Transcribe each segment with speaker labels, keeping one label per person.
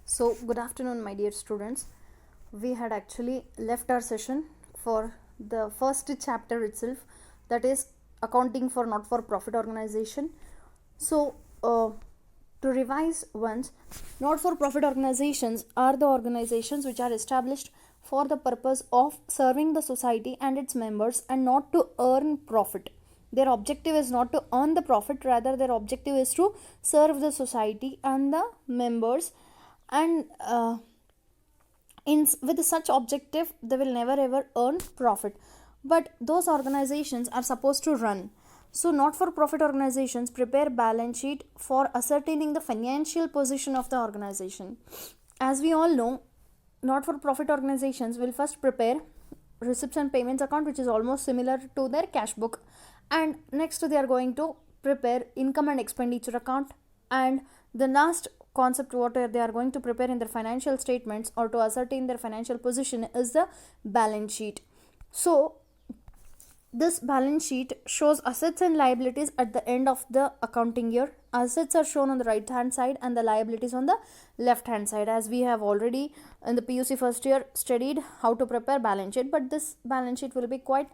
Speaker 1: So, good afternoon, my dear students. We had actually left our session for the first chapter itself, that is accounting for not for profit organization. So, to revise once, not for profit organizations are the organizations which are established for the purpose of serving the society and its members and not to earn profit. Their objective is not to earn the profit, rather, their objective is to serve the society and the members. And with such objective, they will never ever earn profit. But those organizations are supposed to run. So, not for profit organizations prepare balance sheet for ascertaining the financial position of the organization. As we all know, not for profit organizations will first prepare receipts and payments account, which is almost similar to their cash book, and next they are going to prepare income and expenditure account, and the last concept what they are going to prepare in their financial statements or to ascertain their financial position is the balance sheet. So this balance sheet shows assets and liabilities at the end of the accounting year. Assets are shown on the right hand side and the liabilities on the left hand side, as we have already in the PUC first year studied how to prepare balance sheet, but this balance sheet will be quite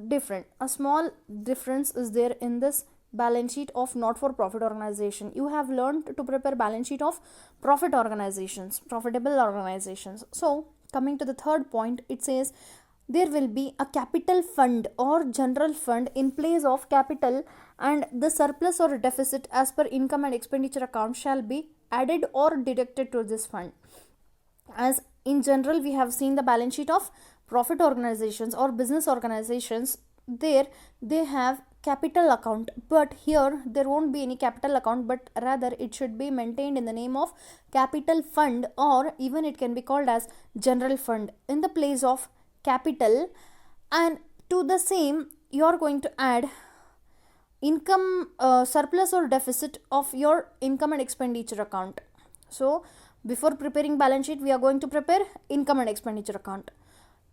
Speaker 1: different. A small difference is there in this balance sheet of not for profit organization. You have learned to prepare balance sheet of profit organizations, profitable organizations. So coming to the third point, it says there will be a capital fund or general fund in place of capital, and the surplus or deficit as per income and expenditure account shall be added or deducted to this fund. As in general we have seen the balance sheet of profit organizations or business organizations, there they have capital account, but here there won't be any capital account, but rather it should be maintained in the name of capital fund, or even it can be called as general fund in the place of capital. And to the same you are going to add income surplus or deficit of your income and expenditure account. So before preparing balance sheet we are going to prepare income and expenditure account.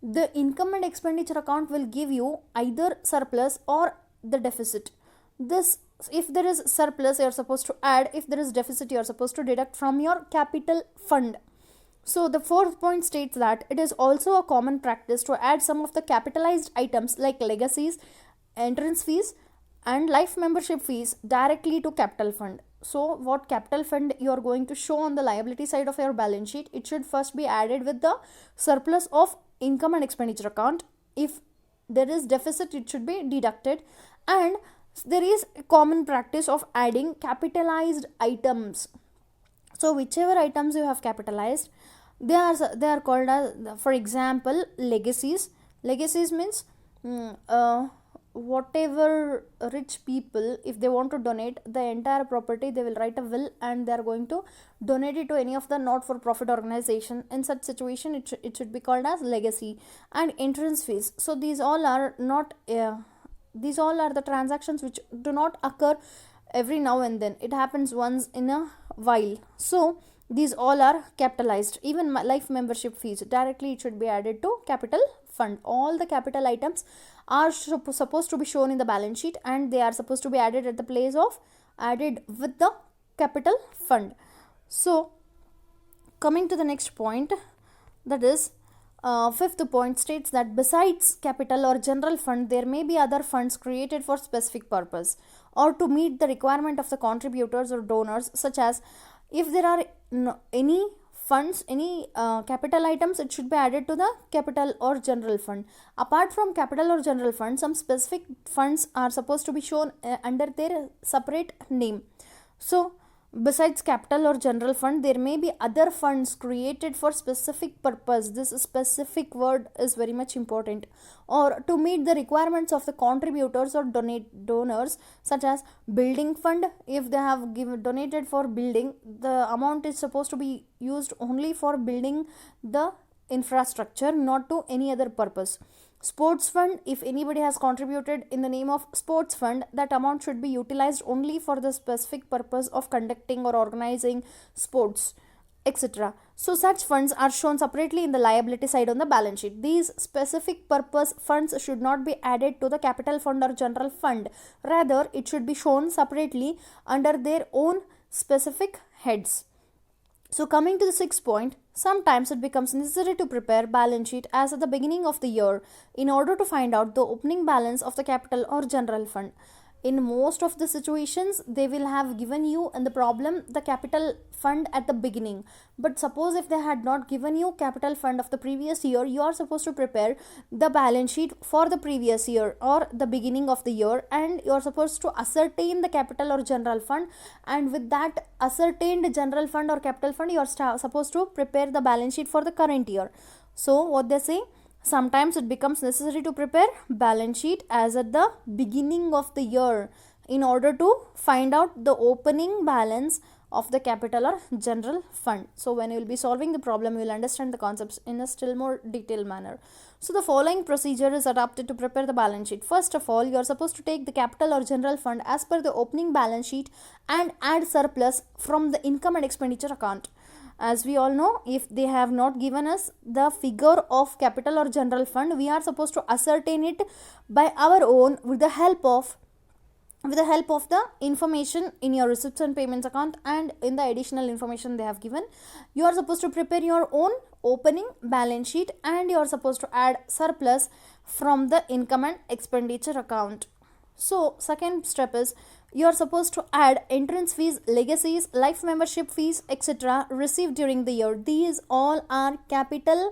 Speaker 1: The income and expenditure account will give you either surplus or the deficit. This, if there is surplus you are supposed to add, if there is deficit you are supposed to deduct from your capital fund. So the fourth point states that it is also a common practice to add some of the capitalized items like legacies, entrance fees and life membership fees directly to capital fund. So what capital fund you are going to show on the liability side of your balance sheet, it should first be added with the surplus of income and expenditure account. If there is deficit it should be deducted, and there is a common practice of adding capitalized items. So whichever items you have capitalized, they are called as, for example, legacies. Legacies means whatever rich people, if they want to donate the entire property, they will write a will and they are going to donate it to any of the not for profit organization. In such situation it should be called as legacy. And entrance fees, so these all are not these all are the transactions which do not occur every now and then, it happens once in a while. So these all are capitalized. Even life membership fees, directly it should be added to capital fund. All the capital items are supposed to be shown in the balance sheet, and they are supposed to be added at the place of added with the capital fund. So coming to the next point, that is fifth point states that besides capital or general fund there may be other funds created for specific purpose or to meet the requirement of the contributors or donors, such as if there are any funds, any capital items, it should be added to the capital or general fund. Apart from capital or general fund, some specific funds are supposed to be shown under their separate name. So besides capital or general fund there may be other funds created for specific purpose. This specific word is very much important. Or to meet the requirements of the contributors or donors, such as building fund. If they have donated for building, the amount is supposed to be used only for building the infrastructure, not to any other purpose. Sports fund, if anybody has contributed in the name of sports fund, that amount should be utilized only for the specific purpose of conducting or organizing sports, etc. So such funds are shown separately in the liability side on the balance sheet. These specific purpose funds should not be added to the capital fund or general fund, rather it should be shown separately under their own specific heads. So coming to the sixth point, sometimes it becomes necessary to prepare balance sheet as at the beginning of the year in order to find out the opening balance of the capital or general fund. In most of the situations, they will have given you in the problem the capital fund at the beginning. But suppose if they had not given you capital fund of the previous year, you are supposed to prepare the balance sheet for the previous year or the beginning of the year, and you are supposed to ascertain the capital or general fund, and with that ascertained general fund or capital fund, you are supposed to prepare the balance sheet for the current year. So what they say, sometimes it becomes necessary to prepare balance sheet as at the beginning of the year in order to find out the opening balance of the capital or general fund. So when you will be solving the problem, you will understand the concepts in a still more detailed manner. So the following procedure is adopted to prepare the balance sheet. First of all, you are supposed to take the capital or general fund as per the opening balance sheet and add surplus from the income and expenditure account. As we all know, if they have not given us the figure of capital or general fund, we are supposed to ascertain it by our own with the help of the information in your receipts and payments account and in the additional information they have given. You are supposed to prepare your own opening balance sheet and you are supposed to add surplus from the income and expenditure account. So second step is, you are supposed to add entrance fees, legacies, life membership fees, etc. received during the year. These all are capital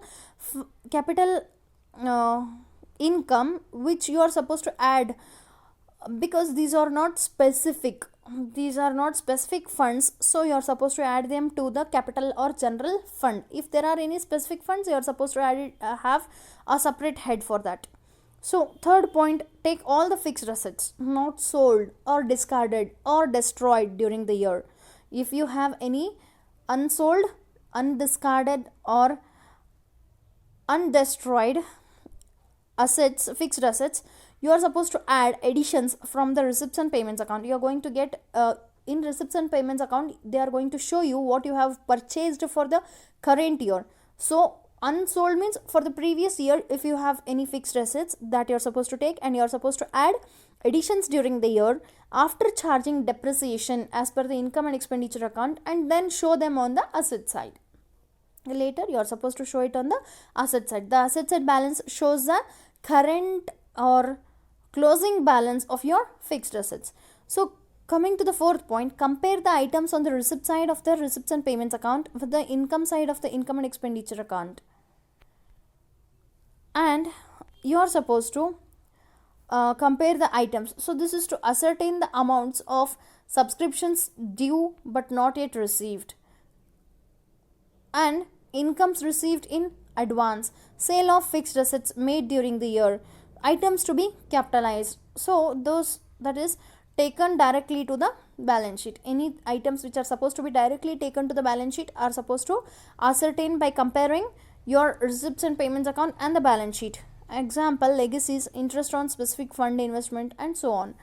Speaker 1: income which you are supposed to add, because these are not specific funds, so you are supposed to add them to the capital or general fund. If there are any specific funds, you are supposed to have a separate head for that. So third point, take all the fixed assets not sold or discarded or destroyed during the year. If you have any unsold, undiscarded or undestroyed assets, fixed assets, you are supposed to add additions from the receipts and payments account. You are going to get in receipts and payments account, they are going to show you what you have purchased for the current year. So unsold means for the previous year, if you have any fixed assets that you are supposed to take, and you are supposed to add additions during the year after charging depreciation as per the income and expenditure account, and then show them on the asset side. Later you are supposed to show it on the asset side. The asset side balance shows the current or closing balance of your fixed assets. So coming to the fourth point, compare the items on the receipt side of the receipts and payments account with the income side of the income and expenditure account. And you are supposed to compare the items. So this is to ascertain the amounts of subscriptions due but not yet received, and incomes received in advance, sale of fixed assets made during the year, items to be capitalized. So those, that is taken directly to the balance sheet. Any items which are supposed to be directly taken to the balance sheet are supposed to ascertain by comparing your receipts and payments account and the balance sheet. Example, legacies, interest on specific fund investment, and so on.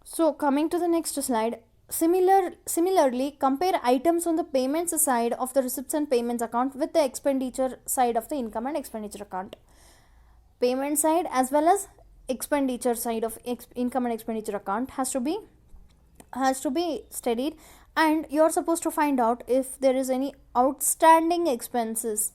Speaker 1: So coming to the next slide, similarly compare items on the payments side of the receipts and payments account with the expenditure side of the income and expenditure account. Payment side as well as expenditure side of income and expenditure account has to be studied, and you are supposed to find out if there is any outstanding expenses,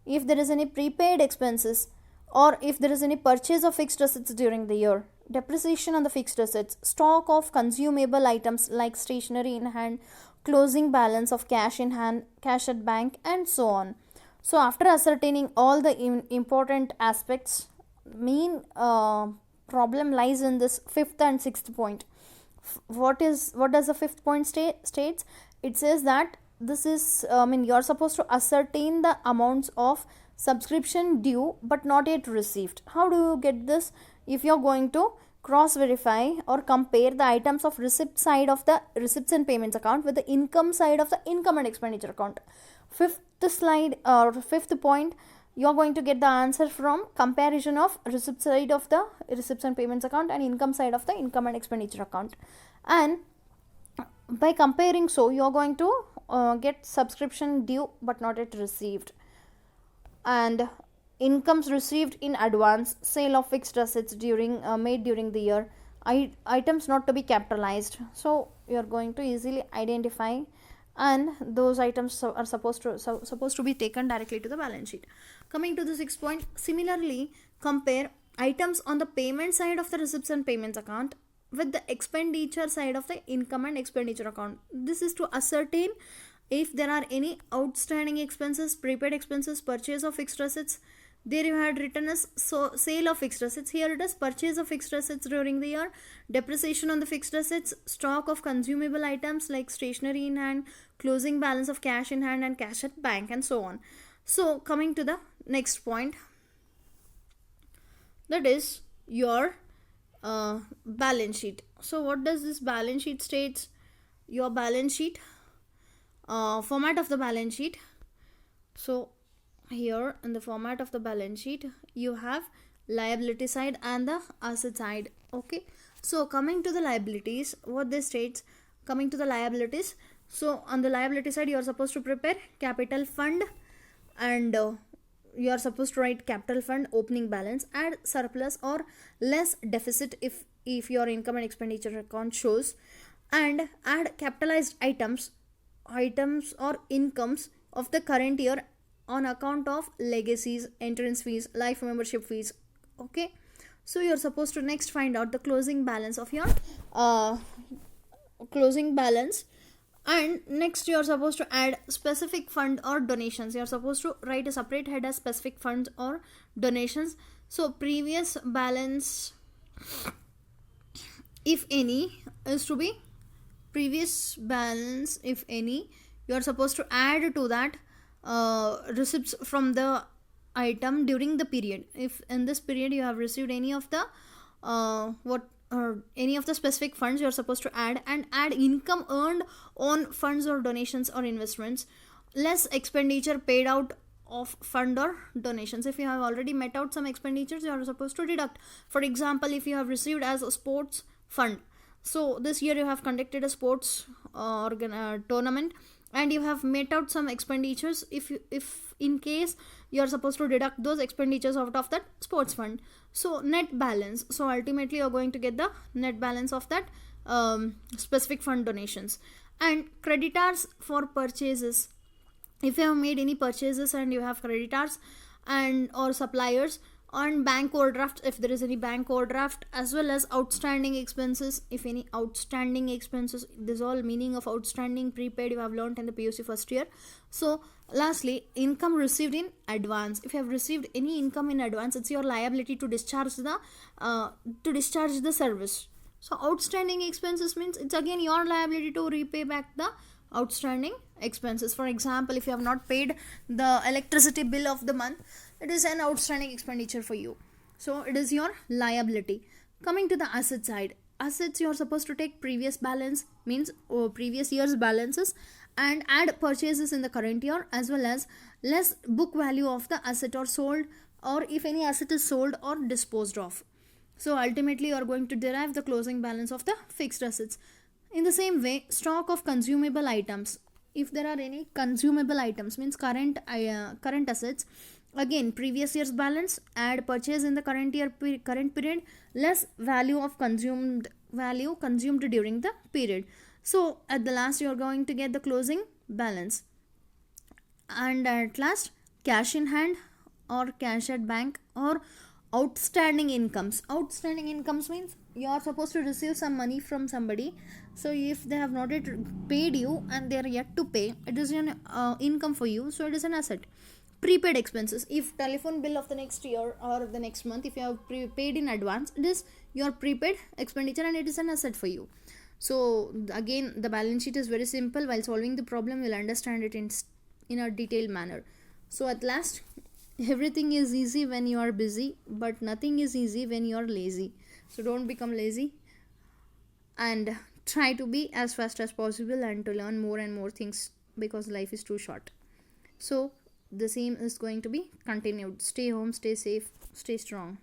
Speaker 1: if there is any prepaid expenses, or if there is any purchase of fixed assets during the year, depreciation on the fixed assets, stock of consumable items like stationery in hand, closing balance of cash in hand, cash at bank, and so on. So after ascertaining all the important aspects, main problem lies in this fifth and sixth point. What does the fifth point states? It says that this is you are supposed to ascertain the amounts of subscription due but not yet received. How do you get this? If you are going to cross verify or compare the items of receipt side of the receipts and payments account with the income side of the income and expenditure account. Fifth point, you are going to get the answer from comparison of receipt side of the receipts and payments account and income side of the income and expenditure account. And by comparing, so you are going to get subscription due but not yet received, and incomes received in advance, sale of fixed assets made during the year, items not to be capitalized. So you are going to easily identify and those items are supposed to be taken directly to the balance sheet. Coming to the sixth point, similarly compare items on the payment side of the receipts and payments account with the expenditure side of the income and expenditure account. This is to ascertain if there are any outstanding expenses, prepaid expenses, purchase of fixed assets. There you had written as sale of fixed assets. Here it is purchase of fixed assets during the year, depreciation on the fixed assets, stock of consumable items like stationery in hand, closing balance of cash in hand and cash at bank, and so on. So coming to the next point, that is your balance sheet. So what does this balance sheet states? Your balance sheet, format of the balance sheet. So here in the format of the balance sheet you have liability side and the asset side. Okay, so coming to the liabilities, what this states, coming to the liabilities, so on the liability side you are supposed to prepare capital fund, and you are supposed to write capital fund opening balance, add surplus or less deficit if your income and expenditure account shows, and add capitalized items or incomes of the current year on account of legacies, entrance fees, life membership fees. Okay, so you're supposed to next find out the closing balance of your closing balance, and next you are supposed to add specific fund or donations. You are supposed to write a separate head as specific funds or donations. So previous balance, if any, is to be previous balance, if any, you are supposed to add to that receipts from the item during the period. If in this period you have received any of the any of the specific funds, you are supposed to add, and add income earned on funds or donations or investments, less expenditure paid out of fund or donations. If you have already met out some expenditures, you are supposed to deduct. For example, if you have received as a sports fund, so this year you have conducted a sports tournament and you have met out some expenditures, if in case you are supposed to deduct those expenditures out of that sports fund. So net balance, so ultimately you are going to get the net balance of that specific fund donations. And creditors for purchases, if you have made any purchases and you have creditors and or suppliers, on bank overdraft if there is any bank overdraft, as well as outstanding expenses, if any outstanding expenses. This all meaning of outstanding prepaid you have learnt in the PUC first year. So lastly, income received in advance. If you have received any income in advance, it's your liability to discharge the service. So outstanding expenses means it's again your liability to repay back the outstanding expenses. For example, if you have not paid the electricity bill of the month, it is an outstanding expenditure for you, so it is your liability. Coming to the asset side, assets, you are supposed to take previous balance, means previous year's balances, and add purchases in the current year, as well as less book value of the asset or sold, or if any asset is sold or disposed of. So ultimately you are going to derive the closing balance of the fixed assets. In the same way, stock of consumable items, if there are any consumable items, means current assets, again previous year's balance, add purchase in the current period, less value consumed during the period. So at the last you are going to get the closing balance. And at last, cash in hand or cash at bank or outstanding incomes. Outstanding incomes means you are supposed to receive some money from somebody, so if they have not yet paid you and they are yet to pay, it is an income for you, so it is an asset. Prepaid expenses, if telephone bill of the next year or the next month, if you have paid in advance, it is your prepaid expenditure and it is an asset for you. So again, the balance sheet is very simple. While solving the problem, you'll understand it in a detailed manner. So at last, everything is easy when you are busy, but nothing is easy when you are lazy. So don't become lazy and try to be as fast as possible and to learn more and more things, because life is too short. So the same is going to be continued. Stay home, stay safe, stay strong.